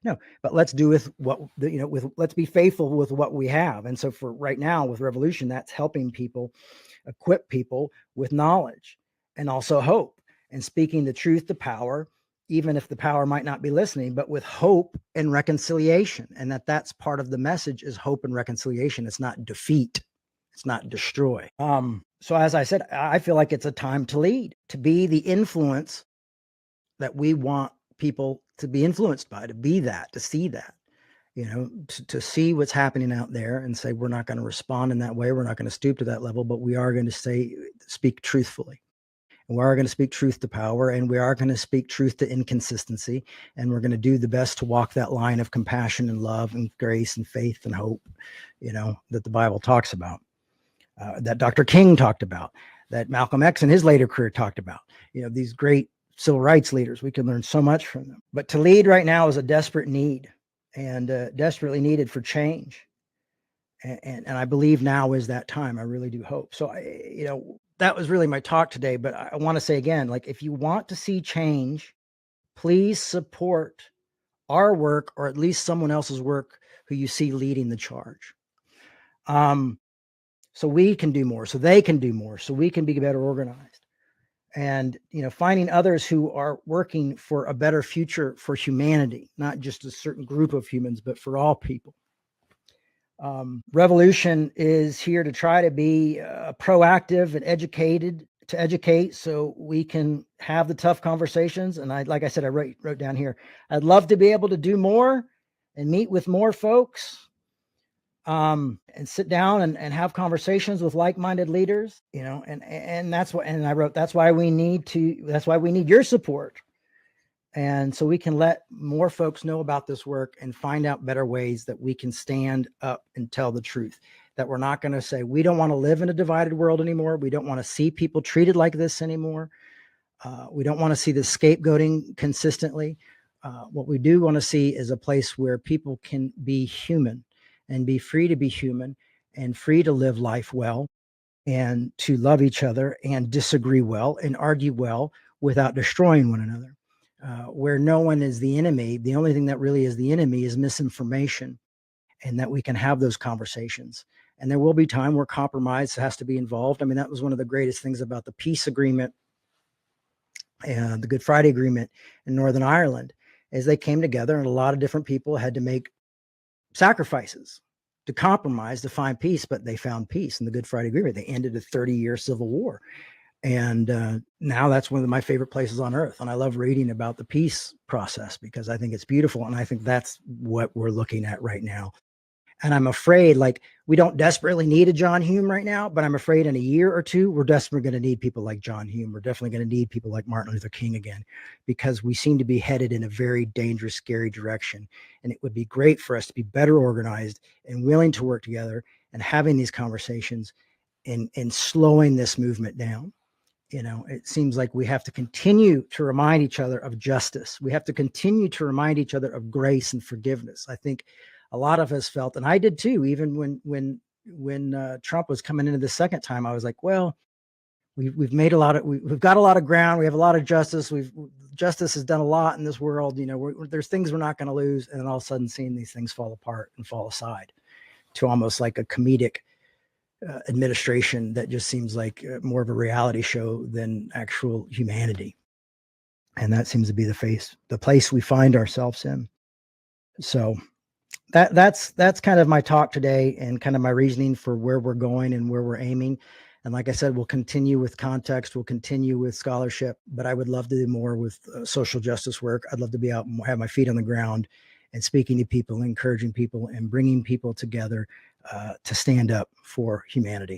No, but let's do with what let's be faithful with what we have. And so for right now with Revolution, that's helping people, equip people with knowledge and also hope, and speaking the truth to power, even if the power might not be listening, but with hope and reconciliation. And that's part of the message, is hope and reconciliation. It's not defeat. It's not destroy. So as I said, I feel like it's a time to lead, to be the influence that we want people to be influenced by, to be that, to see that, to see what's happening out there and say, we're not going to respond in that way. We're not going to stoop to that level, but we are going to speak truthfully. And we are going to speak truth to power, and we are going to speak truth to inconsistency. And we're going to do the best to walk that line of compassion and love and grace and faith and hope, that the Bible talks about, that Dr. King talked about, that Malcolm X in his later career talked about. These great civil rights leaders, we can learn so much from them. But to lead right now is a desperate need, and desperately needed for change. And I believe now is that time. I really do hope. So, that was really my talk today. But I want to say again, like, if you want to see change, please support our work, or at least someone else's work who you see leading the charge. So we can do more, so they can do more, so we can be better organized. And, finding others who are working for a better future for humanity, not just a certain group of humans, but for all people. Revolution is here to try to be proactive and to educate, so we can have the tough conversations. And like I said, I wrote down here, I'd love to be able to do more and meet with more folks, and sit down and have conversations with like-minded leaders, and that's what, and I wrote, that's why we need your support. And so we can let more folks know about this work and find out better ways that we can stand up and tell the truth, that we're not going to say, we don't want to live in a divided world anymore. We don't want to see people treated like this anymore. We don't want to see the scapegoating consistently. What we do want to see is a place where people can be human and be free to be human and free to live life well and to love each other and disagree well and argue well without destroying one another. Where no one is the enemy. The only thing that really is the enemy is misinformation, and that we can have those conversations. And there will be time where compromise has to be involved. I mean, that was one of the greatest things about the peace agreement and the Good Friday Agreement in Northern Ireland, is they came together and a lot of different people had to make sacrifices to compromise to find peace, but they found peace in the Good Friday Agreement. They ended a 30-year civil war. And now that's one of my favorite places on earth. And I love reading about the peace process because I think it's beautiful. And I think that's what we're looking at right now. And I'm afraid, like, we don't desperately need a John Hume right now, but I'm afraid in a year or two, we're desperately going to need people like John Hume. We're definitely going to need people like Martin Luther King again, because we seem to be headed in a very dangerous, scary direction. And it would be great for us to be better organized and willing to work together and having these conversations and slowing this movement down. It seems like we have to continue to remind each other of justice. We have to continue to remind each other of grace and forgiveness. I think a lot of us felt, and I did too, even when Trump was coming into the second time, I was like, well, we've got a lot of ground. We have a lot of justice. Justice has done a lot in this world. There's things we're not going to lose. And then all of a sudden seeing these things fall apart and fall aside to almost like a comedic administration that just seems like more of a reality show than actual humanity. And that seems to be the place we find ourselves in. So that's kind of my talk today and kind of my reasoning for where we're going and where we're aiming. And like I said, we'll continue with context, we'll continue with scholarship, but I would love to do more with social justice work. I'd love to be out and have my feet on the ground and speaking to people, encouraging people and bringing people together to stand up for humanity.